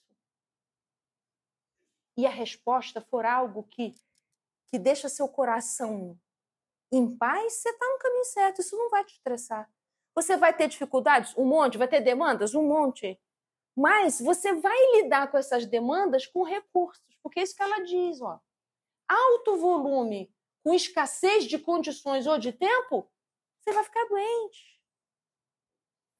e a resposta for algo que deixa seu coração em paz, você está no caminho certo, isso não vai te estressar. Você vai ter dificuldades? Um monte. Vai ter demandas? Um monte. Mas você vai lidar com essas demandas com recursos, porque é isso que ela diz, ó. Alto volume com escassez de condições ou de tempo, você vai ficar doente.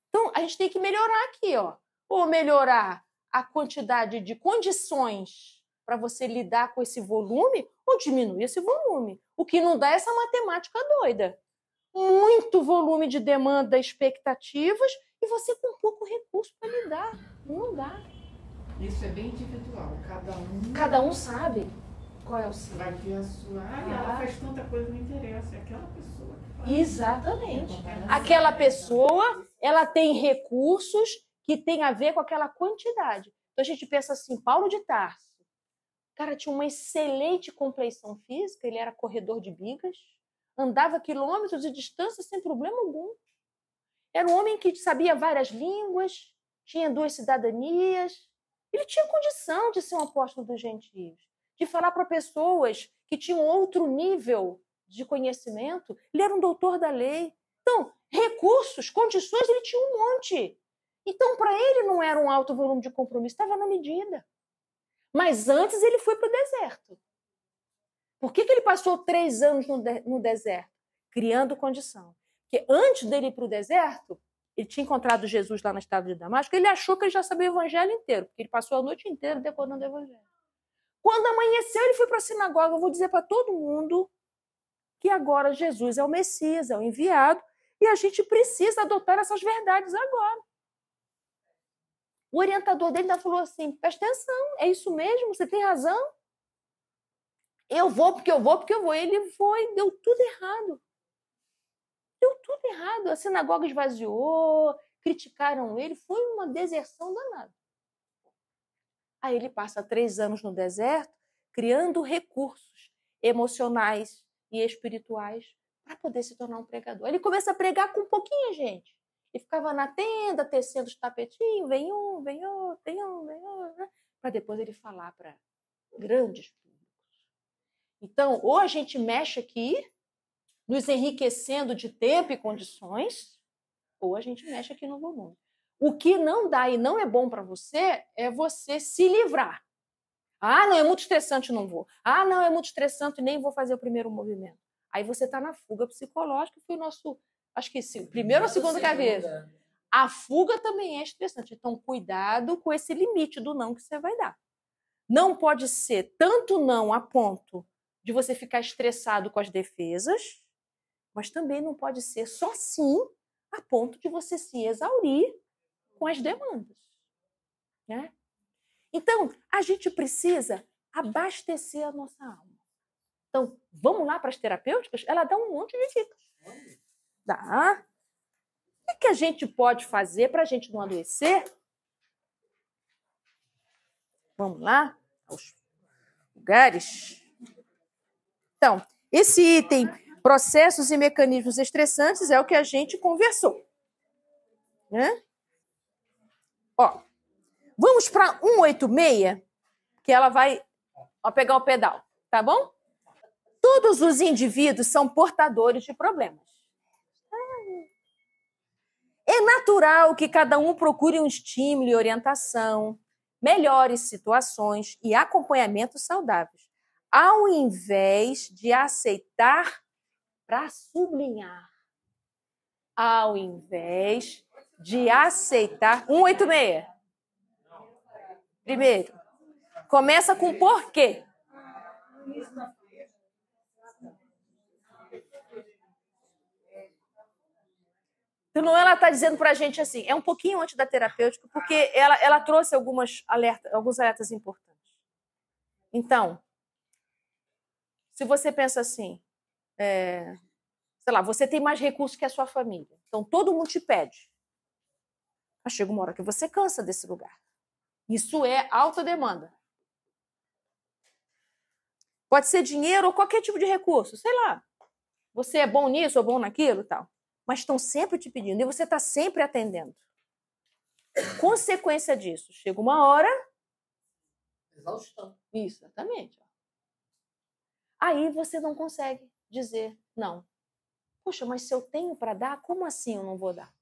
Então, a gente tem que melhorar aqui, ó. Ou melhorar a quantidade de condições para você lidar com esse volume, ou diminuir esse volume. O que não dá é essa matemática doida. Muito volume de demanda, expectativas, e você com pouco recurso para lidar. Não dá. Isso é bem individual. Cada um sabe qual é o seu. Vai ter a sua. Ela faz tanta coisa, não interessa. É aquela pessoa que faz. Exatamente. Aquela pessoa, ela tem recursos que tem a ver com aquela quantidade. Então a gente pensa assim, Paulo de Tarso. O cara tinha uma excelente compleição física, ele era corredor de bigas, andava quilômetros de distância sem problema algum. Era um homem que sabia várias línguas, tinha 2 cidadanias. Ele tinha condição de ser um apóstolo dos gentios, de falar para pessoas que tinham outro nível de conhecimento. Ele era um doutor da lei. Então, recursos, condições, ele tinha um monte. Então, para ele não era um alto volume de compromisso, estava na medida. Mas antes ele foi para o deserto. Por que ele passou 3 anos no deserto? Criando condição. Porque antes dele ir para o deserto, ele tinha encontrado Jesus lá na estrada de Damasco, ele achou que ele já sabia o evangelho inteiro, porque ele passou a noite inteira decorando o evangelho. Quando amanheceu, ele foi para a sinagoga. Eu vou dizer para todo mundo que agora Jesus é o Messias, é o enviado, e a gente precisa adotar essas verdades agora. O orientador dele ainda falou assim, presta atenção, é isso mesmo, você tem razão. Eu vou porque eu vou, porque eu vou. Ele foi, deu tudo errado. Deu tudo errado. A sinagoga esvaziou, criticaram ele, foi uma deserção danada. Aí ele passa 3 anos no deserto, criando recursos emocionais e espirituais para poder se tornar um pregador. Ele começa a pregar com pouquinha gente. Ele ficava na tenda, tecendo os tapetinhos, vem um, vem outro, vem um, vem outro, né? Para depois ele falar para grandes públicos. Então, ou a gente mexe aqui, nos enriquecendo de tempo e condições, ou a gente mexe aqui no volume. O que não dá e não é bom para você é você se livrar. Ah, não, é muito estressante, não vou. Ah, não, é muito estressante, nem vou fazer o primeiro movimento. Aí você está na fuga psicológica, que foi o nosso, acho que sim, primeiro ou segundo cabeça. A fuga também é estressante. Então, cuidado com esse limite do não que você vai dar. Não pode ser tanto não a ponto de você ficar estressado com as defesas, mas também não pode ser só sim a ponto de você se exaurir com as demandas. Né? Então, a gente precisa abastecer a nossa alma. Então, vamos lá para as terapêuticas? Ela dá um monte de dicas. Dá. O que a gente pode fazer para a gente não adoecer? Vamos lá aos lugares. Então, esse item, processos e mecanismos estressantes, é o que a gente conversou. Né? Ó, vamos para 186, que ela vai pegar o pedal, tá bom? Todos os indivíduos são portadores de problemas. É natural que cada um procure um estímulo e orientação, melhores situações e acompanhamentos saudáveis, ao invés de aceitar para sublinhar. Ao invés de aceitar... 186. Primeiro, começa com por quê. Então, ela está dizendo para a gente assim, é um pouquinho antes da terapêutica, porque ela trouxe alguns alertas importantes. Então, se você pensa assim, sei lá, você tem mais recursos que a sua família, então todo mundo te pede. Mas chega uma hora que você cansa desse lugar. Isso é alta demanda. Pode ser dinheiro ou qualquer tipo de recurso, sei lá. Você é bom nisso ou bom naquilo e tal. Mas estão sempre te pedindo e você está sempre atendendo. Consequência disso, chega uma hora... Exaustão. Isso, exatamente. Aí você não consegue dizer não. Poxa, mas se eu tenho para dar, como assim eu não vou dar?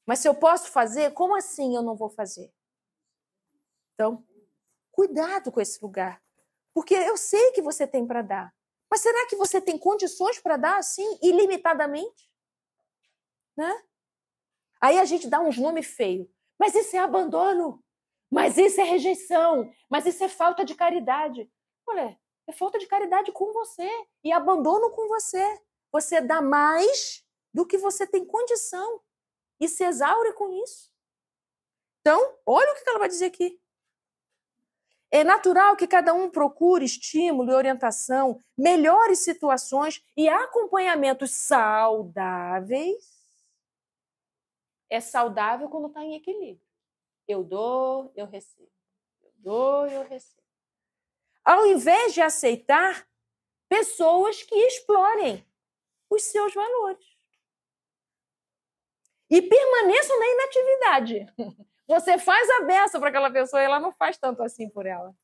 Mas se eu posso fazer, como assim eu não vou fazer? Então, cuidado com esse lugar. Porque eu sei que você tem para dar. Mas será que você tem condições para dar assim, ilimitadamente? Né? Aí a gente dá uns nomes feios. Mas isso é abandono. Mas isso é rejeição. Mas isso é falta de caridade. Olha, é falta de caridade com você. E abandono com você. Você dá mais do que você tem condição. E se exaure com isso. Então, olha o que ela vai dizer aqui. É natural que cada um procure estímulo e orientação, melhores situações e acompanhamentos saudáveis. É saudável quando está em equilíbrio. Eu dou, eu recebo. Eu dou, eu recebo. Ao invés de aceitar pessoas que explorem os seus valores. E permaneçam na inatividade. Você faz a beça para aquela pessoa e ela não faz tanto assim por ela.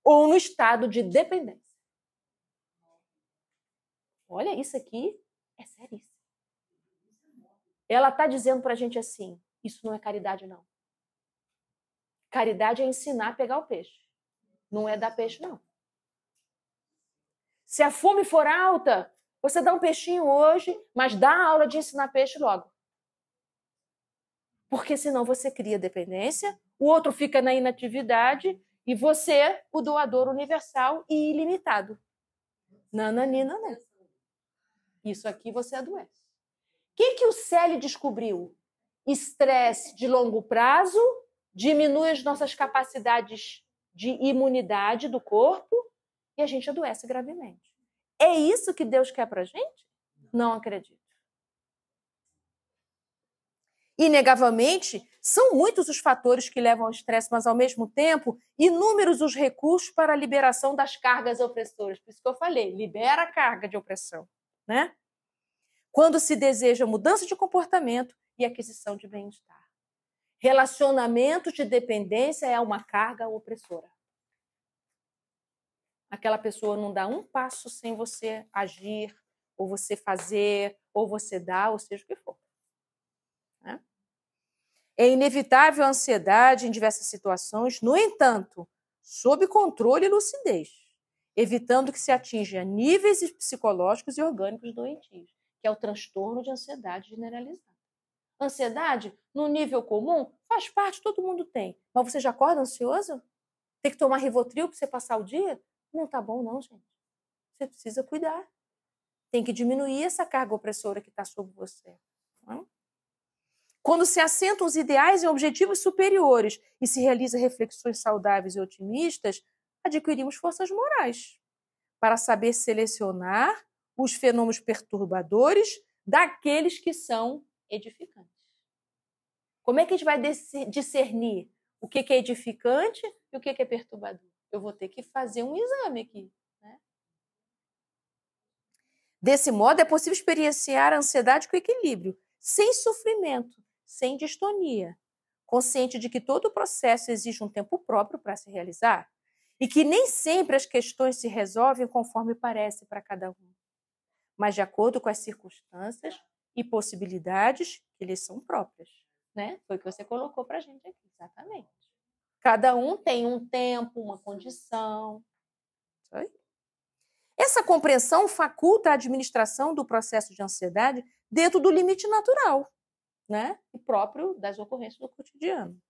Ou no estado de dependência. Olha, isso aqui é seríssimo. Ela está dizendo para a gente assim, isso não é caridade, não. Caridade é ensinar a pegar o peixe. Não é dar peixe, não. Se a fome for alta, você dá um peixinho hoje, mas dá a aula de ensinar peixe logo. Porque senão você cria dependência, o outro fica na inatividade e você, o doador universal e ilimitado. Nananina, não. Isso aqui você adoece. O que o Celi descobriu? Estresse de longo prazo diminui as nossas capacidades de imunidade do corpo e a gente adoece gravemente. É isso que Deus quer pra gente? Não acredito. Inegavelmente, são muitos os fatores que levam ao estresse, mas, ao mesmo tempo, inúmeros os recursos para a liberação das cargas opressoras. Por isso que eu falei, libera a carga de opressão, né? Quando se deseja mudança de comportamento e aquisição de bem-estar. Relacionamento de dependência é uma carga opressora. Aquela pessoa não dá um passo sem você agir, ou você fazer, ou você dar, ou seja o que for. Né? É inevitável a ansiedade em diversas situações, no entanto, sob controle e lucidez, evitando que se atinja níveis psicológicos e orgânicos doentios, que é o transtorno de ansiedade generalizada. Ansiedade, no nível comum, faz parte, todo mundo tem. Mas você já acorda ansioso? Tem que tomar Rivotril para você passar o dia? Não tá bom, não, gente. Você precisa cuidar. Tem que diminuir essa carga opressora que está sobre você. Não? Quando se assentam os ideais e objetivos superiores e se realizam reflexões saudáveis e otimistas, adquirimos forças morais para saber selecionar os fenômenos perturbadores daqueles que são edificantes. Como é que a gente vai discernir o que é edificante e o que é perturbador? Eu vou ter que fazer um exame aqui. Né? Desse modo, é possível experienciar a ansiedade com equilíbrio, sem sofrimento, sem distonia, consciente de que todo o processo exige um tempo próprio para se realizar e que nem sempre as questões se resolvem conforme parece para cada um, mas de acordo com as circunstâncias e possibilidades que lhes são próprias, né? Foi o que você colocou para a gente aqui, exatamente. Cada um tem um tempo, uma condição. Isso aí. Essa compreensão faculta a administração do processo de ansiedade dentro do limite natural, né? E próprio das ocorrências do cotidiano.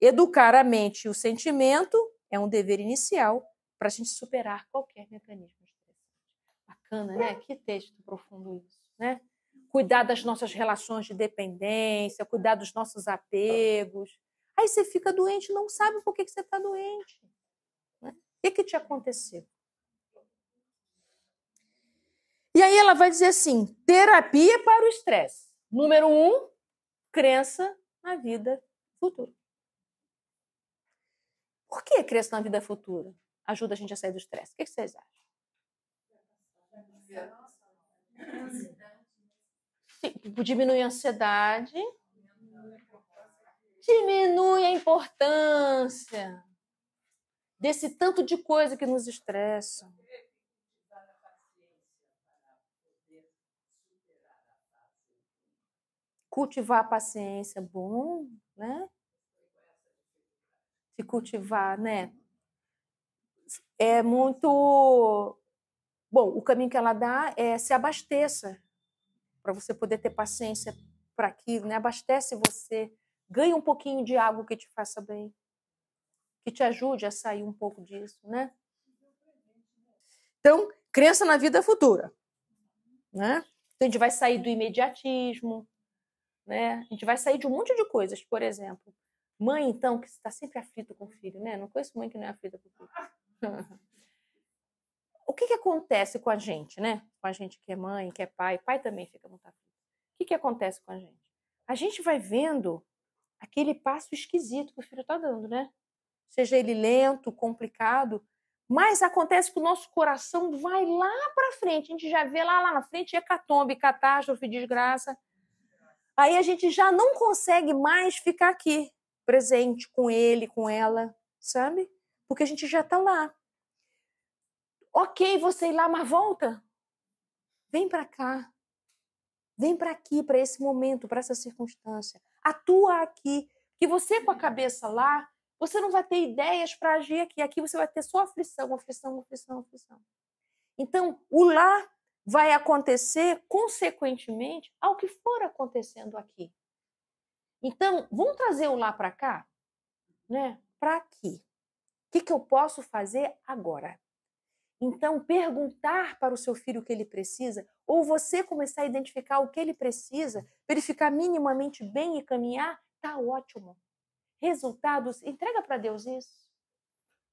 Educar a mente e o sentimento é um dever inicial para a gente superar qualquer mecanismo estressante. Bacana, né? Que texto profundo isso, né? Cuidar das nossas relações de dependência, cuidar dos nossos apegos. Aí você fica doente, não sabe por que você está doente. Né? O que te aconteceu? E aí ela vai dizer assim, terapia para o estresse. Número 1, crença na vida futura. Por que crença na vida futura ajuda a gente a sair do estresse? O que vocês acham? Diminui a ansiedade, diminui a importância desse tanto de coisa que nos estressa. Cultivar a paciência, bom, né? Se cultivar, né? É muito... Bom, o caminho que ela dá é se abasteça, para você poder ter paciência para aquilo, né? Abastece você, ganha um pouquinho de água que te faça bem, que te ajude a sair um pouco disso, né? Então, crença na vida futura, né? Então, a gente vai sair do imediatismo, né? A gente vai sair de um monte de coisas, por exemplo. Mãe, então, que está sempre aflita com o filho, né? Não conheço mãe que não é aflita com o filho. O que acontece com a gente, né? Com a gente que é mãe, que é pai. Pai também fica muito aflito. O que acontece com a gente? A gente vai vendo aquele passo esquisito que o filho está dando, né? Seja ele lento, complicado, mas acontece que o nosso coração vai lá para frente. A gente já vê lá na frente hecatombe, catástrofe, desgraça. Aí a gente já não consegue mais ficar aqui, presente com ele, com ela, sabe? Porque a gente já está lá. Ok, você ir lá, mas volta. Vem para cá. Vem para aqui, para esse momento, para essa circunstância. Atua aqui. Que você com a cabeça lá, você não vai ter ideias para agir aqui. Aqui você vai ter só aflição, aflição, aflição, aflição. Então, o lá vai acontecer consequentemente ao que for acontecendo aqui. Então, vamos trazer o lá para cá, né? Para aqui. O que eu posso fazer agora? Então, perguntar para o seu filho o que ele precisa, ou você começar a identificar o que ele precisa, para ele ficar minimamente bem e caminhar, tá ótimo. Resultados, entrega para Deus isso.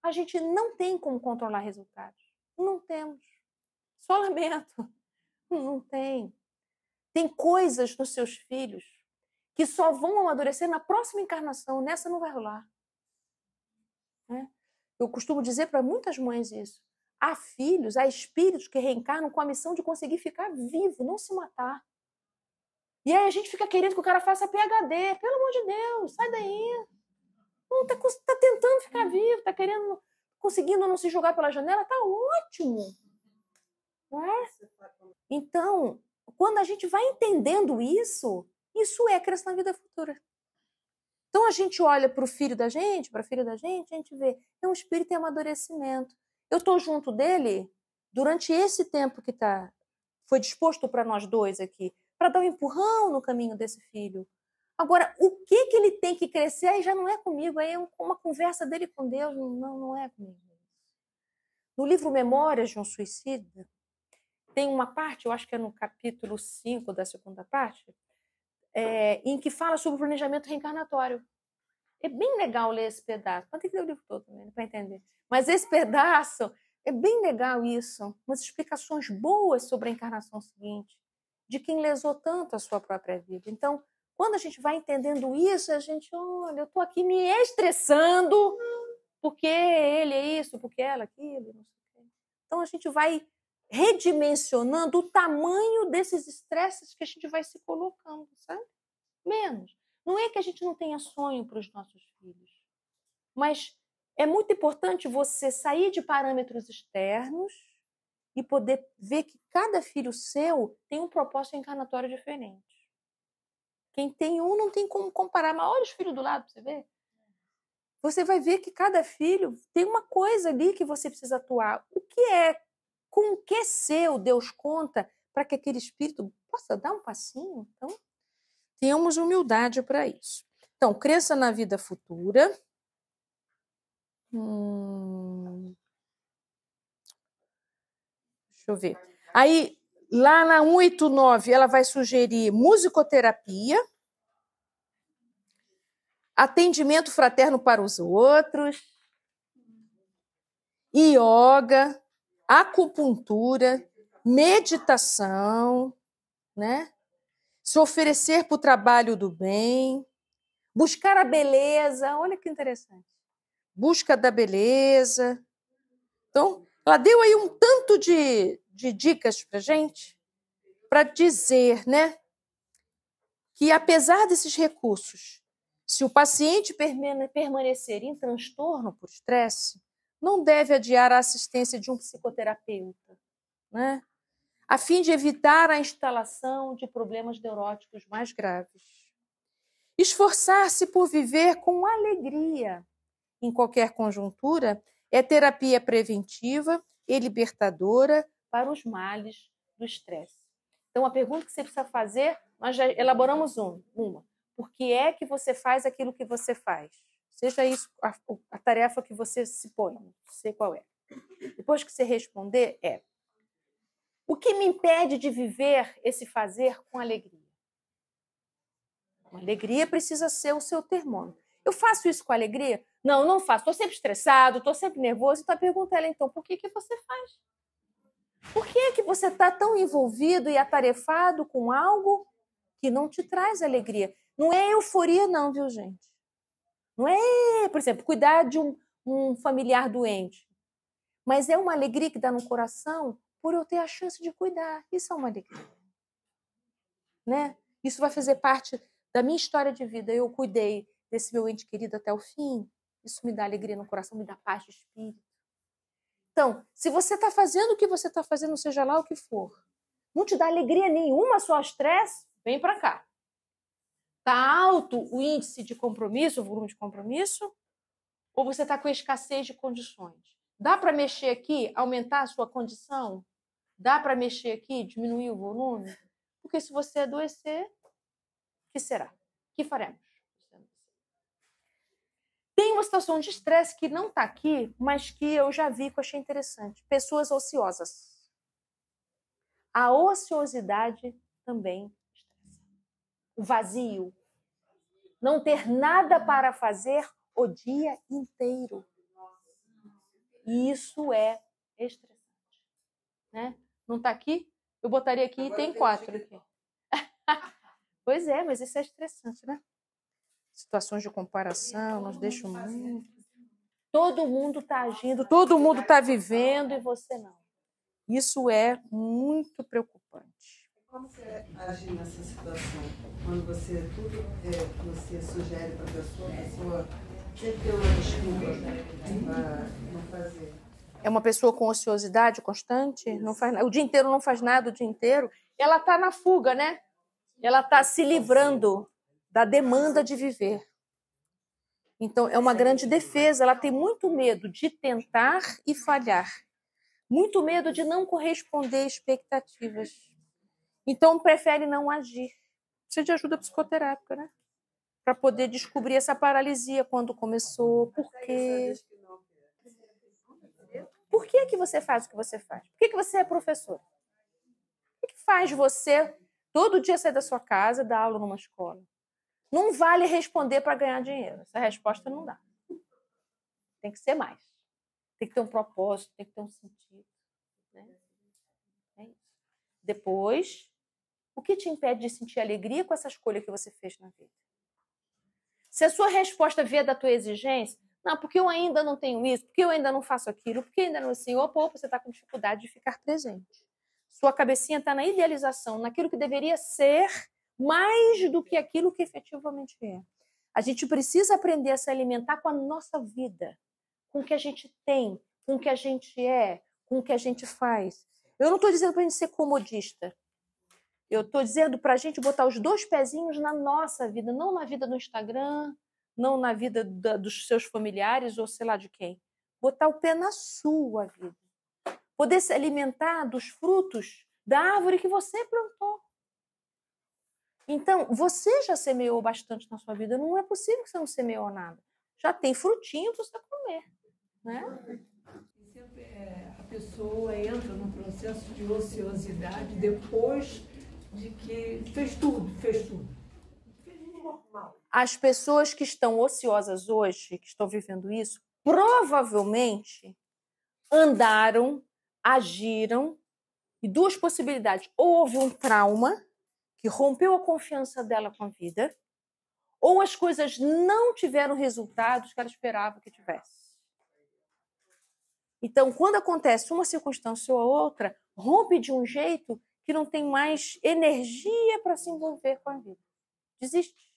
A gente não tem como controlar resultados. Não temos. Só lamento. Não tem. Tem coisas nos seus filhos que só vão amadurecer na próxima encarnação. Nessa não vai rolar. Né? Eu costumo dizer para muitas mães isso. Há filhos, há espíritos que reencarnam com a missão de conseguir ficar vivo, não se matar. E aí a gente fica querendo que o cara faça PhD. Pelo amor de Deus, sai daí. Não, tá tentando ficar vivo, tá querendo, conseguindo não se jogar pela janela, tá ótimo. Não é? Então, quando a gente vai entendendo isso, isso é crença na vida futura. Então a gente olha para o filho da gente, para a filha da gente, a gente vê, é um espírito em amadurecimento. Eu estou junto dele durante esse tempo que foi disposto para nós dois aqui, para dar um empurrão no caminho desse filho. Agora, o que ele tem que crescer aí já não é comigo, aí é uma conversa dele com Deus, não é comigo. No livro Memórias de um Suicida, tem uma parte, eu acho que é no capítulo 5 da segunda parte, em que fala sobre o planejamento reencarnatório. É bem legal ler esse pedaço. Mas tem que ler o livro todo também, para entender. Mas esse pedaço, é bem legal isso. Umas explicações boas sobre a encarnação seguinte, de quem lesou tanto a sua própria vida. Então, quando a gente vai entendendo isso, a gente, olha, eu estou aqui me estressando porque ele é isso, porque ela aquilo, não sei o quê. Então, a gente vai redimensionando o tamanho desses estresses que a gente vai se colocando, sabe? Menos. Não é que a gente não tenha sonho para os nossos filhos, mas é muito importante você sair de parâmetros externos e poder ver que cada filho seu tem um propósito encarnatório diferente. Quem tem um não tem como comparar, mas olha os filhos do lado para você ver. Você vai ver que cada filho tem uma coisa ali que você precisa atuar. O que é, com o que seu Deus conta para que aquele espírito possa dar um passinho? Então, tenhamos humildade para isso. Então, cresça na vida futura. Deixa eu ver. Aí, lá na 189, ela vai sugerir musicoterapia, atendimento fraterno para os outros, yoga, acupuntura, meditação, né? Se oferecer para o trabalho do bem, buscar a beleza, olha que interessante. Busca da beleza. Então, ela deu aí um tanto de dicas para a gente, para dizer, né, que apesar desses recursos, se o paciente permanecer em transtorno por estresse, não deve adiar a assistência de um psicoterapeuta, né, a fim de evitar a instalação de problemas neuróticos mais graves. Esforçar-se por viver com alegria em qualquer conjuntura é terapia preventiva e libertadora para os males do estresse. Então, a pergunta que você precisa fazer, nós já elaboramos uma. Por que é que você faz aquilo que você faz? Seja isso a tarefa que você se põe, não sei qual é. Depois que você responder, o que me impede de viver esse fazer com alegria? A alegria precisa ser o seu termômetro. Eu faço isso com alegria? Não, não faço. Estou sempre estressado, estou sempre nervoso. Então, a pergunta é, então, por que você faz? Por que você está tão envolvido e atarefado com algo que não te traz alegria? Não é euforia, não, viu, gente? Não é, por exemplo, cuidar de um familiar doente. Mas é uma alegria que dá no coração por eu ter a chance de cuidar. Isso é uma alegria. Né? Isso vai fazer parte da minha história de vida. Eu cuidei desse meu ente querido até o fim. Isso me dá alegria no coração, me dá paz de espírito. Então, se você está fazendo o que você está fazendo, seja lá o que for, não te dá alegria nenhuma, só estresse, vem para cá. Está alto o índice de compromisso, o volume de compromisso? Ou você está com escassez de condições? Dá para mexer aqui, aumentar a sua condição? Dá para mexer aqui, diminuir o volume? Porque se você adoecer, o que será? O que faremos? Tem uma situação de estresse que não está aqui, mas que eu já vi que eu achei interessante. Pessoas ociosas. A ociosidade também estressa. O vazio. Não ter nada para fazer o dia inteiro. E isso é estressante. Né? Não está aqui? Eu botaria aqui e tem 4 aqui. Pois é, mas isso é estressante, né? Situações de comparação nos deixam muito. Todo mundo está agindo, todo mundo está vivendo e você não. Isso é muito preocupante. Como você age nessa situação? Quando você você sugere para a pessoa sempre tem uma desculpa para não fazer. É uma pessoa com ociosidade constante, não faz, o dia inteiro não faz nada, o dia inteiro. Ela está na fuga, né? Ela está se livrando da demanda de viver. Então, é uma grande defesa. Ela tem muito medo de tentar e falhar. Muito medo de não corresponder a expectativas. Então, prefere não agir. Precisa de ajuda psicoterápica, né? Para poder descobrir essa paralisia, quando começou, por quê. Por que você faz o que você faz? Por que você é professor? O que faz você todo dia sair da sua casa e dar aula numa escola? Não vale responder para ganhar dinheiro. Essa resposta não dá. Tem que ser mais. Tem que ter um propósito, tem que ter um sentido. Né? É isso. Depois, o que te impede de sentir alegria com essa escolha que você fez na vida? Se a sua resposta vier da tua exigência, não, porque eu ainda não tenho isso, porque eu ainda não faço aquilo, porque ainda não assim, opa, você está com dificuldade de ficar presente. Sua cabecinha está na idealização, naquilo que deveria ser mais do que aquilo que efetivamente é. A gente precisa aprender a se alimentar com a nossa vida, com o que a gente tem, com o que a gente é, com o que a gente faz. Eu não estou dizendo para a gente ser comodista. Eu estou dizendo para a gente botar os 2 pezinhos na nossa vida, não na vida do Instagram, não na vida dos seus familiares ou sei lá de quem. Botar o pé na sua vida. Poder se alimentar dos frutos da árvore que você plantou. Então, você já semeou bastante na sua vida. Não é possível que você não semeou nada. Já tem frutinho para você comer. Né? A pessoa entra num processo de ociosidade depois de que fez tudo. As pessoas que estão ociosas hoje, que estão vivendo isso, provavelmente andaram, agiram, e 2 possibilidades. Ou houve um trauma que rompeu a confiança dela com a vida, ou as coisas não tiveram resultados que ela esperava que tivesse. Então, quando acontece uma circunstância ou outra, rompe de um jeito que não tem mais energia para se envolver com a vida. Desiste.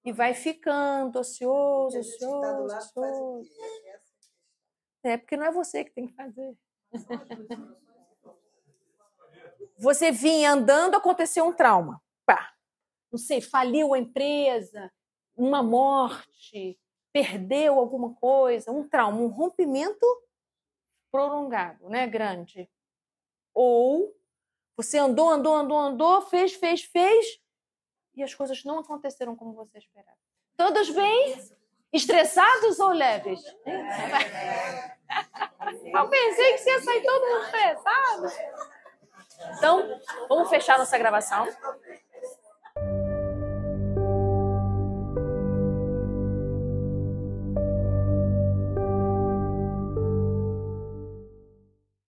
E vai ficando ocioso. É, porque não é você que tem que fazer. Você vinha andando, aconteceu um trauma. Pá. Não sei, faliu a empresa, uma morte, perdeu alguma coisa, um trauma, um rompimento prolongado, né, grande. Ou você andou, fez, e as coisas não aconteceram como você esperava. Todos bem? Estressados ou leves? Eu pensei que você ia sair todo mundo estressado. Então, vamos fechar nossa gravação.